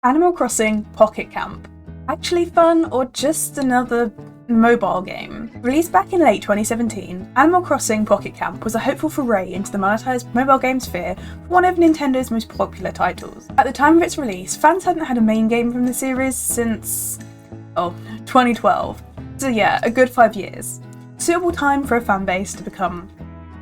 Animal Crossing Pocket Camp. Actually fun, or just another mobile game? Released back in late 2017, Animal Crossing Pocket Camp was a hopeful foray into the monetized-mobile-game-sphere for one of Nintendo's most popular titles. At the time of its release, fans hadn't had a main game from the series since 2012. So yeah, a good 5 years. Suitable time for a fanbase to become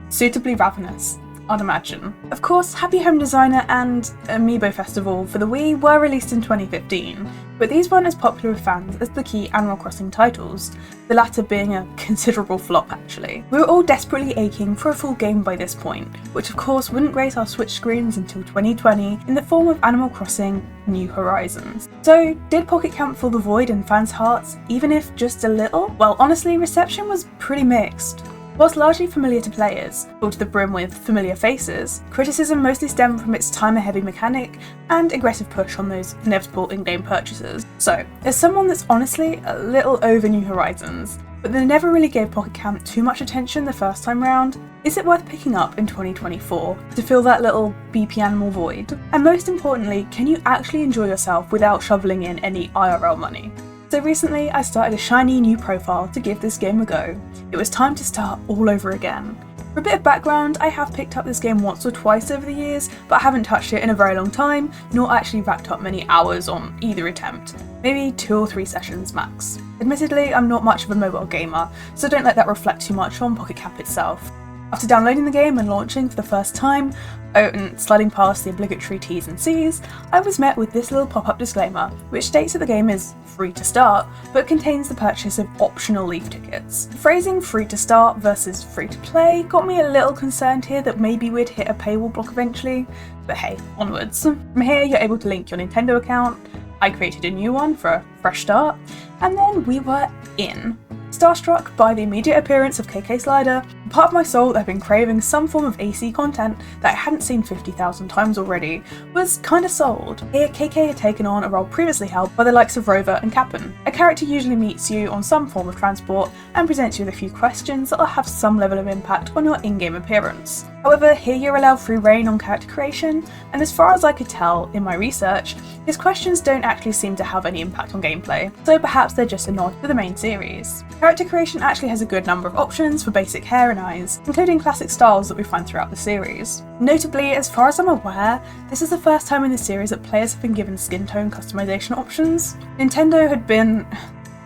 suitably ravenous, I'd imagine. Of course, Happy Home Designer and Amiibo Festival for the Wii were released in 2015, but these weren't as popular with fans as the key Animal Crossing titles, the latter being a considerable flop actually. We were all desperately aching for a full game by this point, which of course wouldn't grace our Switch screens until 2020 in the form of Animal Crossing New Horizons. So did Pocket Camp fill the void in fans' hearts, even if just a little? Well, honestly, reception was pretty mixed. Whilst largely familiar to players, full to the brim with familiar faces, criticism mostly stemmed from its timer-heavy mechanic and aggressive push on those inevitable in-game purchases. So, as someone that's honestly a little over New Horizons, but they never really gave Pocket Camp too much attention the first time round, is it worth picking up in 2024 to fill that little BP animal void? And most importantly, can you actually enjoy yourself without shoveling in any IRL money? So recently I started a shiny new profile to give this game a go. It was time to start all over again. For a bit of background, I have picked up this game once or twice over the years, but I haven't touched it in a very long time, nor actually racked up many hours on either attempt. Maybe 2 or 3 sessions max. Admittedly, I'm not much of a mobile gamer, so don't let that reflect too much on Pocket Camp itself. After downloading the game and launching for the first time, and sliding past the obligatory T's and C's, I was met with this little pop-up disclaimer, which states that the game is free to start, but contains the purchase of optional leaf tickets. The phrasing free to start versus free to play got me a little concerned here that maybe we'd hit a paywall block eventually, but hey, onwards. From here you're able to link your Nintendo account, I created a new one for a fresh start, and then we were in. Starstruck by the immediate appearance of KK Slider, a part of my soul that had been craving some form of AC content that I hadn't seen 50,000 times already was kinda sold. Here KK had taken on a role previously held by the likes of Rover and Cap'n. A character usually meets you on some form of transport and presents you with a few questions that will have some level of impact on your in-game appearance. However, here you're allowed free reign on character creation, and as far as I could tell in my research, his questions don't actually seem to have any impact on gameplay, so perhaps they're just a nod to the main series. Character creation actually has a good number of options for basic hair and eyes, including classic styles that we find throughout the series. Notably, as far as I'm aware, this is the first time in the series that players have been given skin tone customization options. Nintendo had been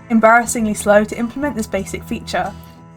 embarrassingly slow to implement this basic feature,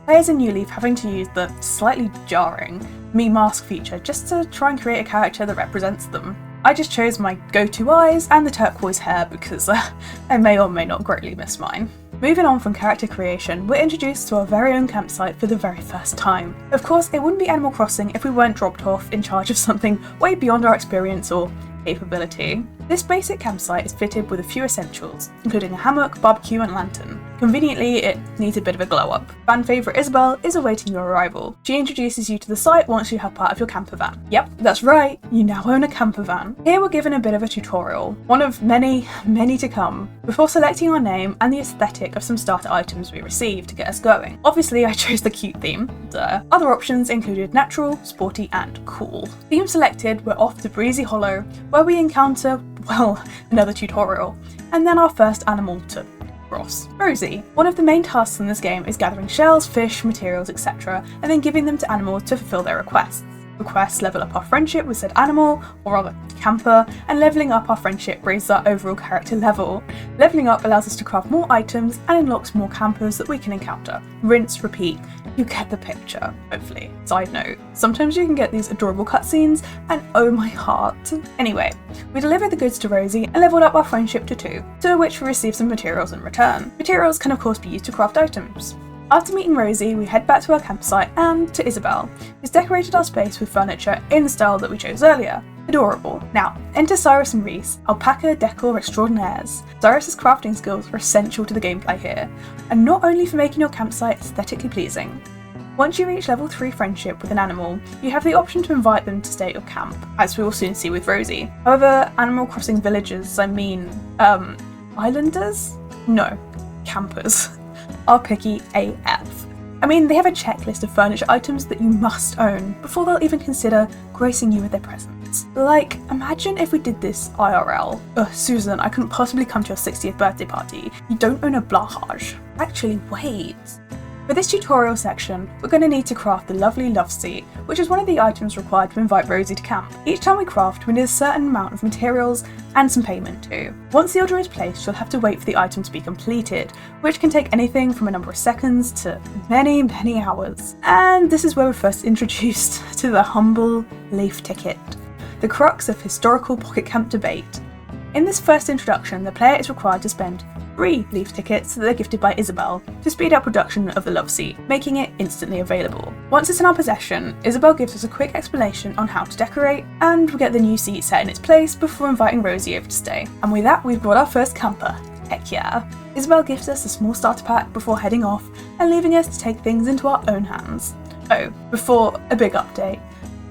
players in New Leaf having to use the slightly jarring Me Mask feature just to try and create a character that represents them. I just chose my go-to eyes and the turquoise hair because I may or may not greatly miss mine. Moving on from character creation, we're introduced to our very own campsite for the very first time. Of course, it wouldn't be Animal Crossing if we weren't dropped off in charge of something way beyond our experience or capability. This basic campsite is fitted with a few essentials, including a hammock, barbecue and lantern. Conveniently, it needs a bit of a glow up. Fan favourite Isabelle is awaiting your arrival. She introduces you to the site once you have part of your camper van. Yep, that's right, you now own a camper van. Here we're given a bit of a tutorial, one of many to come, before selecting our name and the aesthetic of some starter items we receive to get us going. Obviously I chose the cute theme, duh. Other options included natural, sporty and cool. Theme selected, we're off to Breezy Hollow, where we encounter, well, another tutorial, and then our first animal to cross, Rosie. One of the main tasks in this game is gathering shells, fish, materials, etc., and then giving them to animals to fulfill their requests. Requests level up our friendship with said animal, or rather camper, and leveling up our friendship raises our overall character level. Leveling up allows us to craft more items and unlocks more campers that we can encounter. Rinse, repeat, you get the picture, hopefully. Side note, sometimes you can get these adorable cutscenes, and oh my heart. Anyway, we delivered the goods to Rosie and leveled up our friendship to 2, to which we received some materials in return. Materials can of course be used to craft items. After meeting Rosie, we head back to our campsite and to Isabelle, who's decorated our space with furniture in the style that we chose earlier. Adorable. Now, enter Cyrus and Reese, alpaca decor extraordinaires. Cyrus's crafting skills are essential to the gameplay here, and not only for making your campsite aesthetically pleasing. Once you reach level 3 friendship with an animal, you have the option to invite them to stay at your camp, as we will soon see with Rosie. However, Animal Crossing villagers, islanders? No, campers, are picky AF. I mean, they have a checklist of furniture items that you must own before they'll even consider gracing you with their presence. Like, imagine if we did this IRL. Ugh, Susan, I couldn't possibly come to your 60th birthday party. You don't own a blahage. Actually, wait. For this tutorial section, we're going to need to craft the lovely love seat, which is one of the items required to invite Rosie to camp. Each time we craft, we need a certain amount of materials and some payment too. Once the order is placed, you'll have to wait for the item to be completed, which can take anything from a number of seconds to many hours. And this is where we're first introduced to the humble leaf ticket, the crux of historical pocket camp debate. In this first introduction, the player is required to spend 3 leaf tickets that they're gifted by Isabel to speed up production of the love seat, making it instantly available. Once it's in our possession, Isabel gives us a quick explanation on how to decorate, and we get the new seat set in its place before inviting Rosie over to stay. And with that, we've brought our first camper. Heck yeah. Isabel gives us a small starter pack before heading off and leaving us to take things into our own hands. Oh, before a big update.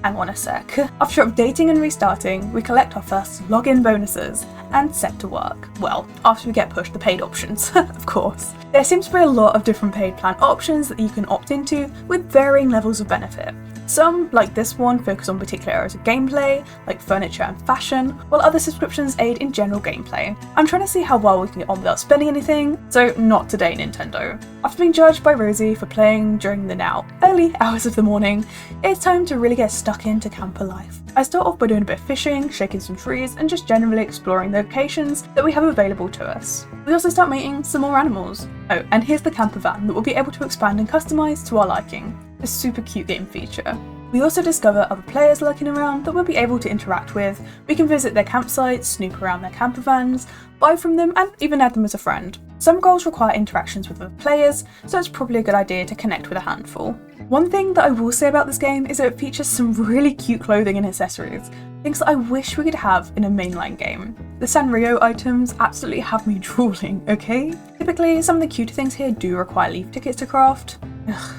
Hang on a sec. After updating and restarting, we collect our first login bonuses and set to work. Well, after we get pushed the paid options, of course. There seems to be a lot of different paid plan options that you can opt into with varying levels of benefit. Some, like this one, focus on particular areas of gameplay, like furniture and fashion, while other subscriptions aid in general gameplay. I'm trying to see how well we can get on without spending anything, so not today, Nintendo. After being judged by Rosie for playing during the now early hours of the morning, it's time to really get stuck into camper life. I start off by doing a bit of fishing, shaking some trees, and just generally exploring the locations that we have available to us. We also start meeting some more animals. Oh, and here's the camper van that we'll be able to expand and customise to our liking. A super cute game feature. We also discover other players lurking around that we'll be able to interact with. We can visit their campsites, snoop around their camper vans, buy from them, and even add them as a friend. Some goals require interactions with other players, so it's probably a good idea to connect with a handful. One thing that I will say about this game is that it features some really cute clothing and accessories, things that I wish we could have in a mainline game. The Sanrio items absolutely have me drooling, okay? Typically, some of the cuter things here do require leaf tickets to craft. Ugh.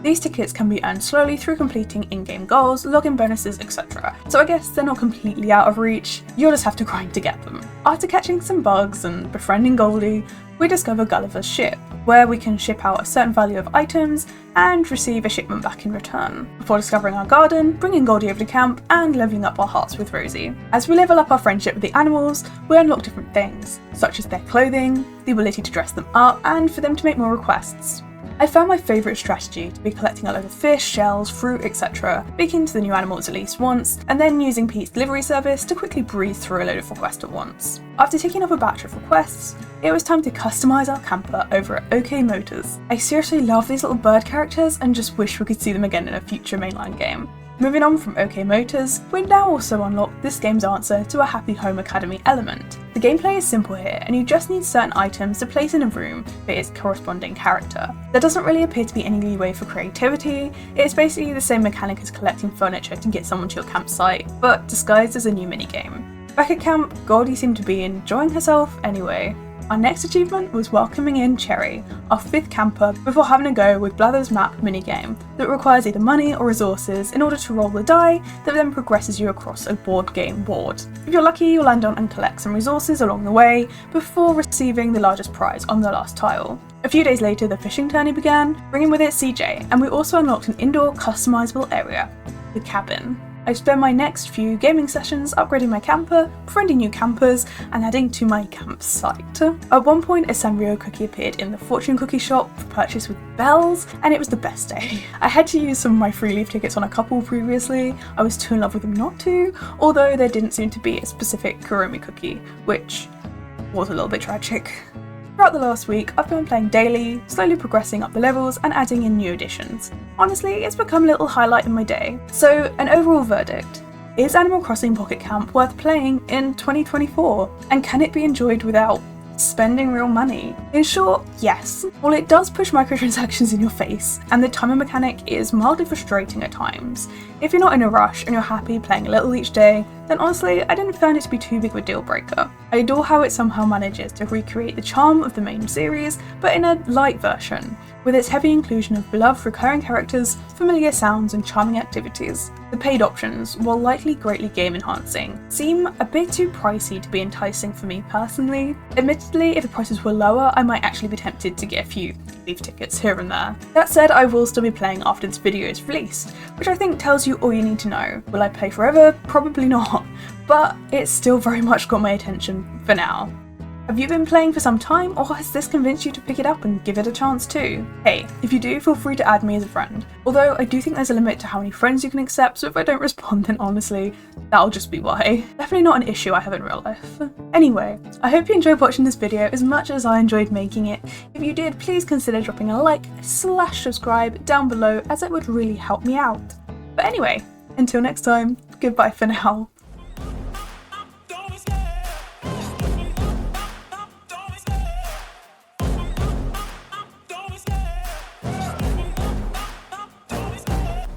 These tickets can be earned slowly through completing in-game goals, login bonuses, etc. So I guess they're not completely out of reach, you'll just have to grind to get them. After catching some bugs and befriending Goldie, we discover Gulliver's ship, where we can ship out a certain value of items and receive a shipment back in return, before discovering our garden, bringing Goldie over to camp, and leveling up our hearts with Rosie. As we level up our friendship with the animals, we unlock different things, such as their clothing, the ability to dress them up, and for them to make more requests. I found my favourite strategy to be collecting a load of fish, shells, fruit, etc., speaking to the new animals at least once, and then using Pete's delivery service to quickly breeze through a load of requests at once. After ticking off a batch of requests, it was time to customise our camper over at OK Motors. I seriously love these little bird characters and just wish we could see them again in a future mainline game. Moving on from OK Motors, we now also unlock this game's answer to a Happy Home Academy element. The gameplay is simple here, and you just need certain items to place in a room for its corresponding character. There doesn't really appear to be any leeway for creativity. It's basically the same mechanic as collecting furniture to get someone to your campsite, but disguised as a new minigame. Back at camp, Goldie seemed to be enjoying herself anyway. Our next achievement was welcoming in Cherry, our 5th camper, before having a go with Blather's Map minigame that requires either money or resources in order to roll the die that then progresses you across a board game board. If you're lucky, you'll land on and collect some resources along the way before receiving the largest prize on the last tile. A few days later, the fishing tourney began, bringing with it CJ, and we also unlocked an indoor customizable area, the cabin. I spent my next few gaming sessions upgrading my camper, befriending new campers, and adding to my campsite. At one point, a Sanrio cookie appeared in the fortune cookie shop for purchase with bells, and it was the best day. I had to use some of my free leaf tickets on a couple previously. I was too in love with them not to, although there didn't seem to be a specific Kuromi cookie, which was a little bit tragic. Throughout the last week, I've been playing daily, slowly progressing up the levels and adding in new additions. Honestly, it's become a little highlight in my day. So, an overall verdict. Is Animal Crossing Pocket Camp worth playing in 2024? And can it be enjoyed without spending real money? In short, yes. While it does push microtransactions in your face, and the timer mechanic is mildly frustrating at times, if you're not in a rush and you're happy playing a little each day, then honestly, I didn't find it to be too big of a deal breaker. I adore how it somehow manages to recreate the charm of the main series, but in a light version, with its heavy inclusion of beloved recurring characters, familiar sounds, and charming activities. The paid options, while likely greatly game enhancing, seem a bit too pricey to be enticing for me personally. Admittedly, if the prices were lower, I might actually be tempted to get a few leave tickets here and there. That said, I will still be playing after this video is released, which I think tells you all you need to know. Will I play forever? Probably not, but it's still very much got my attention for now. Have you been playing for some time, or has this convinced you to pick it up and give it a chance too? Hey, if you do, feel free to add me as a friend. Although I do think there's a limit to how many friends you can accept, so if I don't respond, then honestly, that'll just be why. Definitely not an issue I have in real life. Anyway, I hope you enjoyed watching this video as much as I enjoyed making it. If you did, please consider dropping a like/subscribe down below, as it would really help me out. But anyway, until next time, goodbye for now.